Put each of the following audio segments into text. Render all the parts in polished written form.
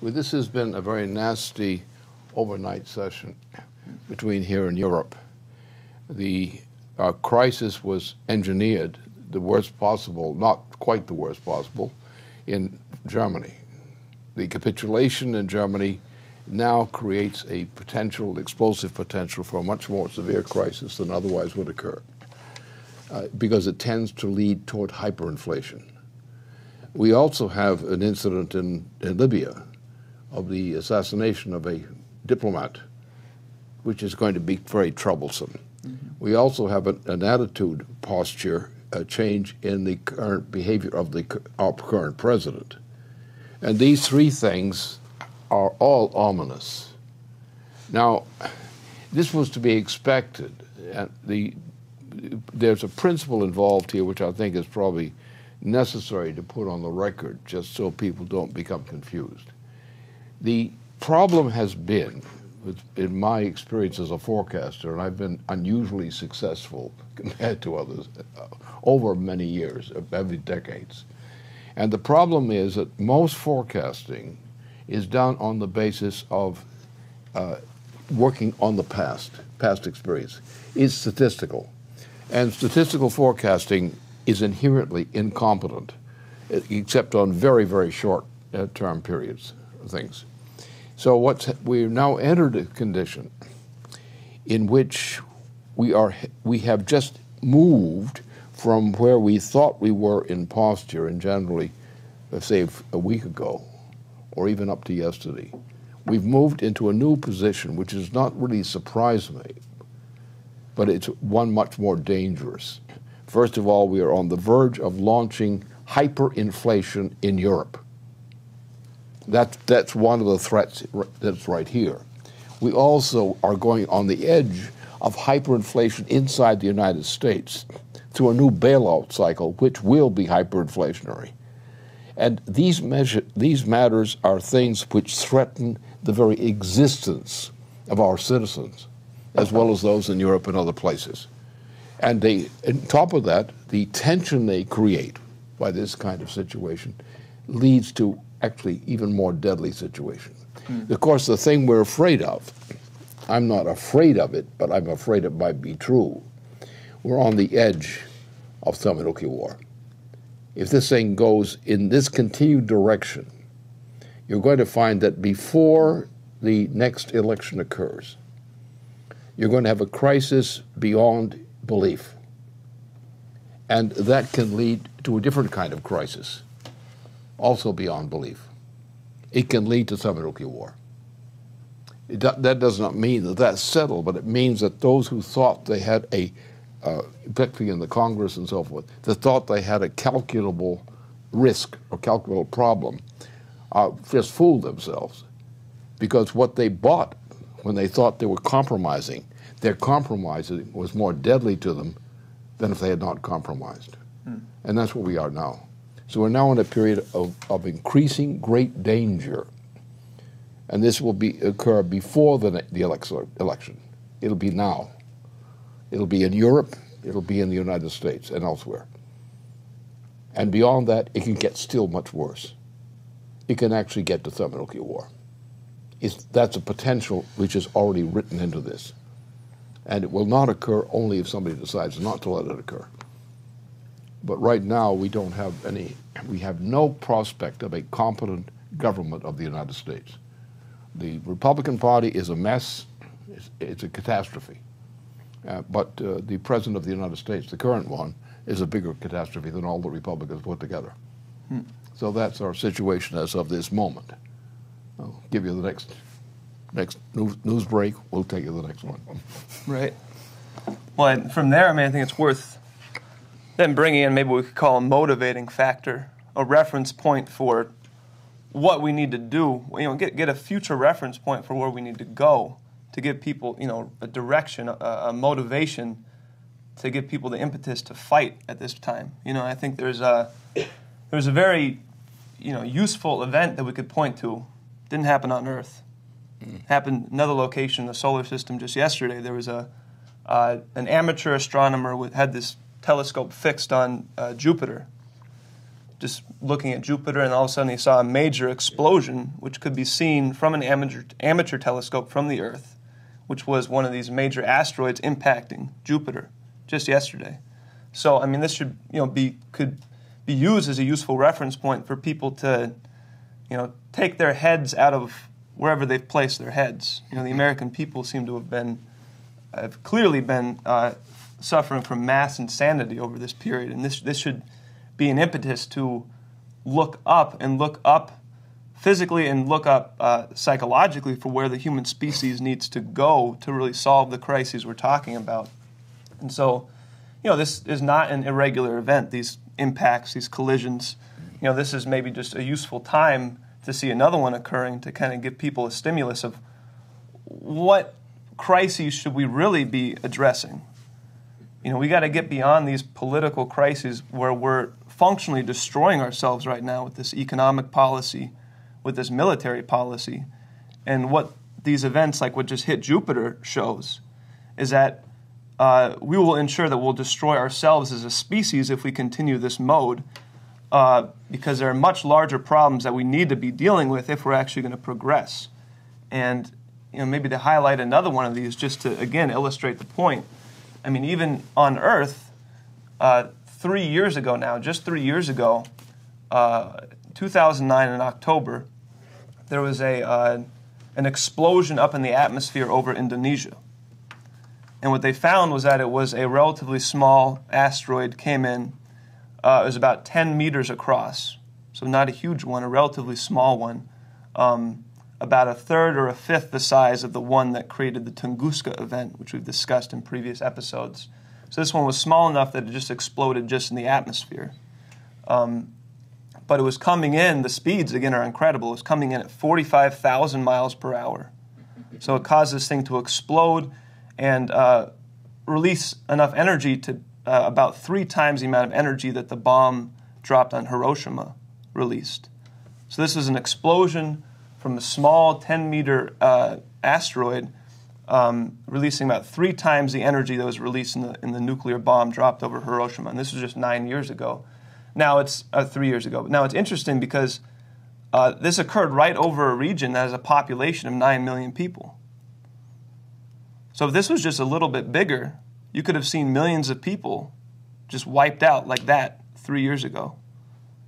Well, this has been a very nasty overnight session between here and Europe. The crisis was engineered the worst possible, not quite the worst possible, in Germany. The capitulation in Germany now creates a potential, explosive potential for a much more severe crisis than otherwise would occur, because it tends to lead toward hyperinflation. We also have an incident in Libya of the assassination of a diplomat, which is going to be very troublesome. Mm-hmm. We also have an attitude posture, a change in the current behavior of our current president. And these three things are all ominous. Now, this was to be expected. And there's a principle involved here which I think is probably necessary to put on the record just so people don't become confused. The problem has been, in my experience as a forecaster, and I've been unusually successful compared to others over many years, every decades. And the problem is that most forecasting is done on the basis of working on the past experience. It's statistical. And statistical forecasting is inherently incompetent, except on very, very short term periods of things. So we've now entered a condition in which we have just moved from where we thought we were in posture, and generally, let's say a week ago, or even up to yesterday. We've moved into a new position, which does not really surprise me, but it's one much more dangerous. First of all, we are on the verge of launching hyperinflation in Europe. That's one of the threats that's right here. We also are going on the edge of hyperinflation inside the United States through a new bailout cycle, which will be hyperinflationary. And these matters are things which threaten the very existence of our citizens, as well as those in Europe and other places. And on top of that, the tension they create by this kind of situation leads to actually even more deadly situation. Of course, the thing we're afraid of, I'm not afraid of it, but I'm afraid it might be true. We're on the edge of thermonuclear war. If this thing goes in this continued direction, you're going to find that before the next election occurs, you're going to have a crisis beyond belief. And that can lead to a different kind of crisis, also beyond belief. It can lead to thermonuclear war. That does not mean that that's settled, but it means that those who thought they had particularly in the Congress and so forth, that thought they had a calculable risk or calculable problem, just fooled themselves. Because what they bought when they thought they were compromising, their compromising was more deadly to them than if they had not compromised. And that's where we are now. So we're now in a period of increasing great danger. And this will occur before the election. It'll be now. It'll be in Europe, it'll be in the United States and elsewhere. And beyond that, it can get still much worse. It can actually get to thermonuclear war. That's a potential which is already written into this. And it will not occur only if somebody decides not to let it occur. But right now, we have no prospect of a competent government of the United States. The Republican Party is a mess, it's a catastrophe. But the President of the United States, the current one, is a bigger catastrophe than all the Republicans put together. So that's our situation as of this moment. I'll give you the next news break. We'll take you to the next one. Right. Well, and from there, I think it's worth then bringing in maybe what we could call a motivating factor, a reference point for what we need to do. Get a future reference point for where we need to go to give people, a direction, a motivation to give people the impetus to fight at this time. I think there's a very, useful event that we could point to. Didn't happen on Earth. Happened another location in the solar system just yesterday. There was an amateur astronomer had this telescope fixed on Jupiter. just looking at Jupiter, and all of a sudden he saw a major explosion, which could be seen from an amateur telescope from the Earth, which was one of these major asteroids impacting Jupiter just yesterday. So, I mean, this should, could be used as a useful reference point for people to, take their heads out of wherever they've placed their heads. The American people seem to have clearly been suffering from mass insanity over this period, and this should be an impetus to look up physically and look up psychologically for where the human species needs to go to really solve the crises we're talking about. And so, this is not an irregular event, these impacts, these collisions. This is maybe just a useful time to see another one occurring to kind of give people a stimulus of what crises should we really be addressing. We got to get beyond these political crises where we're functionally destroying ourselves right now with this economic policy, with this military policy. And what these events, like what just hit Jupiter, shows is that we will ensure that we'll destroy ourselves as a species if we continue this mode, because there are much larger problems that we need to be dealing with if we're actually going to progress. And maybe to highlight another one of these, just to, again, illustrate the point, I mean, even on Earth, 3 years ago now, just 3 years ago, 2009 in October, there was an explosion up in the atmosphere over Indonesia. And what they found was that it was a relatively small asteroid came in. It was about 10 meters across, so not a huge one, a relatively small one, about a third or a fifth the size of the one that created the Tunguska event, which we've discussed in previous episodes. So this one was small enough that it just exploded just in the atmosphere. But it was coming in, the speeds, again, are incredible. It was coming in at 45,000 miles per hour. So it caused this thing to explode and release enough energy to about 3 times the amount of energy that the bomb dropped on Hiroshima released. So this is an explosion from a small 10-meter asteroid releasing about 3 times the energy that was released in the nuclear bomb dropped over Hiroshima. And this was just 9 years ago. Now it's 3 years ago. Now it's interesting because this occurred right over a region that has a population of 9 million people. So if this was just a little bit bigger, you could have seen millions of people just wiped out like that 3 years ago.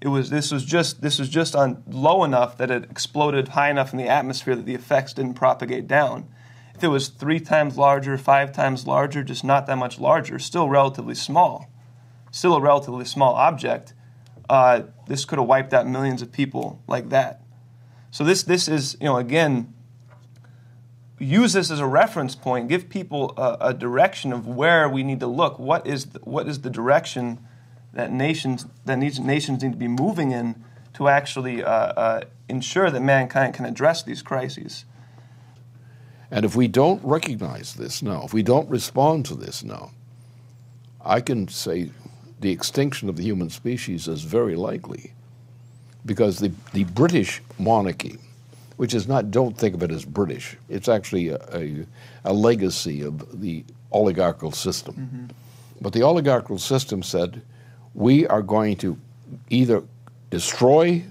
This was just on low enough that it exploded high enough in the atmosphere that the effects didn't propagate down. If it was 3 times larger, 5 times larger, just not that much larger, still relatively small, still a relatively small object, this could have wiped out millions of people like that. So this is, again, use this as a reference point, give people a direction of where we need to look. What is the direction that nations need to be moving in to actually ensure that mankind can address these crises? And if we don't recognize this now, if we don't respond to this now, I can say the extinction of the human species is very likely, because the British monarchy, which is not, don't think of it as British, it's actually a legacy of the oligarchical system. Mm-hmm. But the oligarchical system said, we are going to either destroy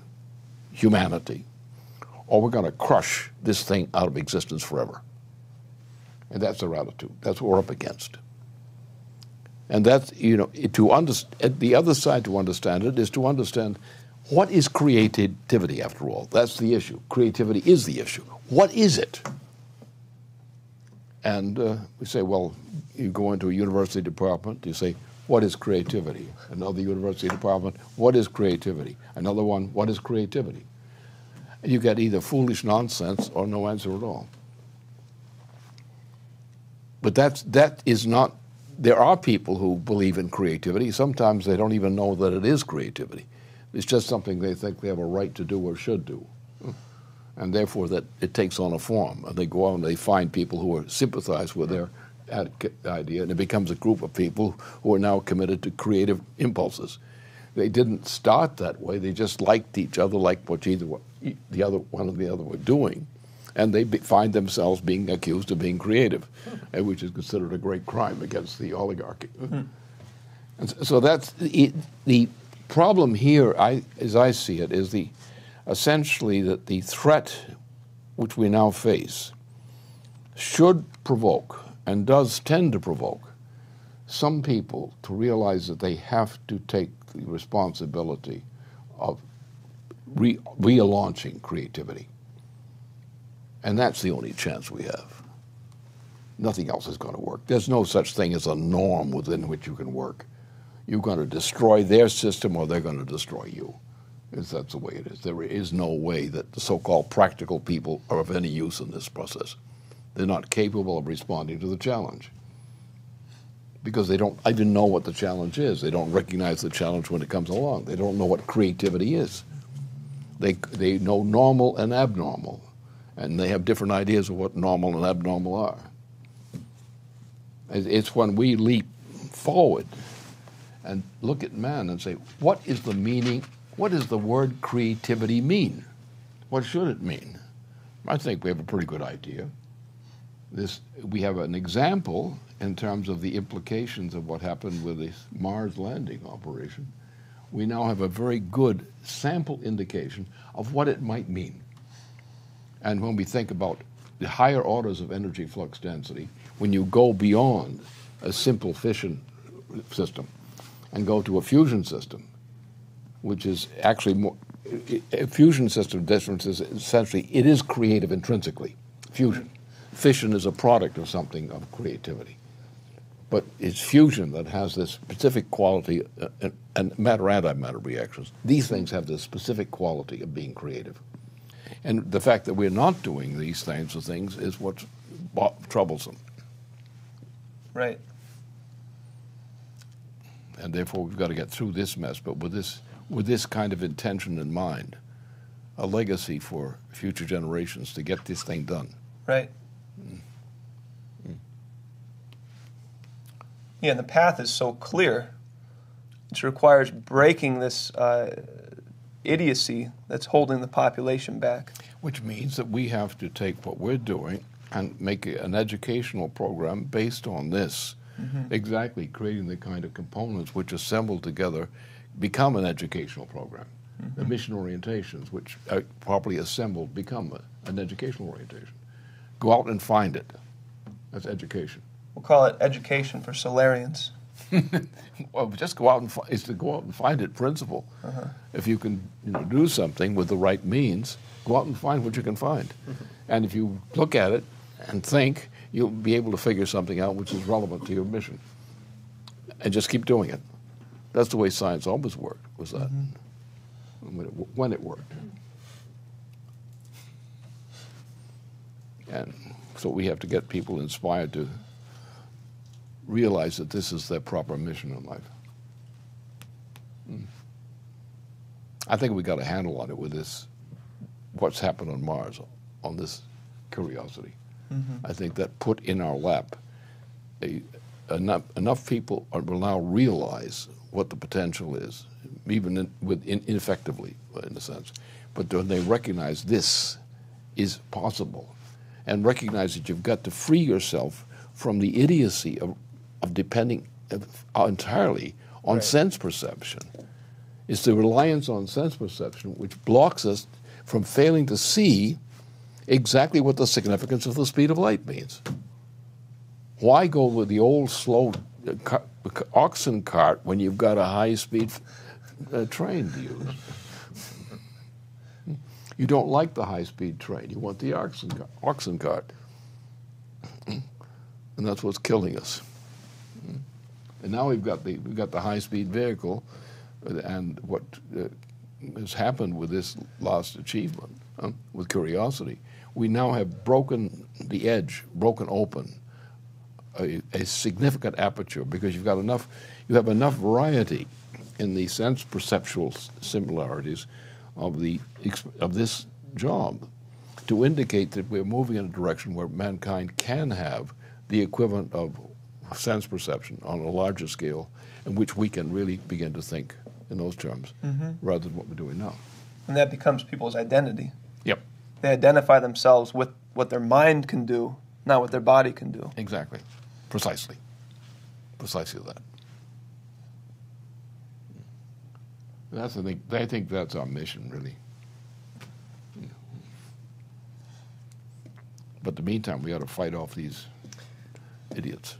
humanity or we're going to crush this thing out of existence forever. And that's their attitude. That's what we're up against. And that's, the other side to understand it is to understand what is creativity, after all. That's the issue. Creativity is the issue. What is it? And we say, well, you go into a university department, you say, what is creativity? Another university department, what is creativity? Another one, what is creativity? And you get either foolish nonsense or no answer at all. But that is not, there are people who believe in creativity. Sometimes they don't even know that it is creativity. It's just something they think they have a right to do or should do. And therefore that it takes on a form. And they go out and they find people who sympathize with their idea, and it becomes a group of people who are now committed to creative impulses. They didn't start that way. They just liked each other, like what the other one and the other were doing. And they find themselves being accused of being creative, which is considered a great crime against the oligarchy. Mm-hmm. And so that's the problem here, as I see it, is essentially that the threat which we now face should provoke, and does tend to provoke, some people to realize that they have to take the responsibility of relaunching creativity. And that's the only chance we have. Nothing else is going to work. There's no such thing as a norm within which you can work. You're going to destroy their system or they're going to destroy you. That's the way it is. There is no way that the so-called practical people are of any use in this process. They're not capable of responding to the challenge because they don't even know what the challenge is. They don't recognize the challenge when it comes along. They don't know what creativity is. They know normal and abnormal, and they have different ideas of what normal and abnormal are. It's when we leap forward and look at man and say, what is the meaning? What does the word creativity mean? What should it mean? I think we have a pretty good idea. We have an example in terms of the implications of what happened with this Mars landing operation. We now have a very good sample indication of what it might mean. And when we think about the higher orders of energy flux density, when you go beyond a simple fission system and go to a fusion system, which is actually more, a fusion system difference is essentially, it is creative intrinsically, fusion. Fission is a product of something of creativity. But it's fusion that has this specific quality, and matter-antimatter reactions. These things have this specific quality of being creative. And the fact that we're not doing these kinds of things is what's troublesome. Right. And therefore we've got to get through this mess, but with this kind of intention in mind, a legacy for future generations to get this thing done. Right. Yeah, and the path is so clear. It requires breaking this idiocy that's holding the population back. Which means that we have to take what we're doing and make an educational program based on this. Mm-hmm. Exactly, creating the kind of components which assembled together become an educational program. Mm-hmm. The mission orientations, which are properly assembled, become an educational orientation. Go out and find it. That's education. We'll call it education for Solarians. Well, just go out and it's the go out and find it principle. Uh-huh. If you can do something with the right means, go out and find what you can find. Mm-hmm. And if you look at it and think, you'll be able to figure something out which is relevant to your mission. And just keep doing it. That's the way science always worked, was that, when it worked. And so we have to get people inspired to realize that this is their proper mission in life. I think we got a handle on it with this, what's happened on Mars, on this curiosity. Mm-hmm. I think that put in our lap, enough people will now realize what the potential is, even ineffectively, in a sense. But when they recognize this is possible, and recognize that you've got to free yourself from the idiocy of depending entirely on sense perception. It's the reliance on sense perception which blocks us from failing to see exactly what the significance of the speed of light means. Why go with the old slow oxen cart when you've got a high-speed train to use? You don't like the high-speed train. You want the oxen cart. And that's what's killing us. And now we've got the high-speed vehicle, and what has happened with this last achievement, with curiosity, we now have broken the edge, broken open a significant aperture, because you have enough variety in the sense perceptual similarities of this job to indicate that we're moving in a direction where mankind can have the equivalent of sense perception on a larger scale, in which we can really begin to think in those terms, rather than what we're doing now. And that becomes people's identity. Yep. They identify themselves with what their mind can do, not what their body can do. Exactly. Precisely that. That's the thing. I think that's our mission, really. But in the meantime, we ought to fight off these idiots.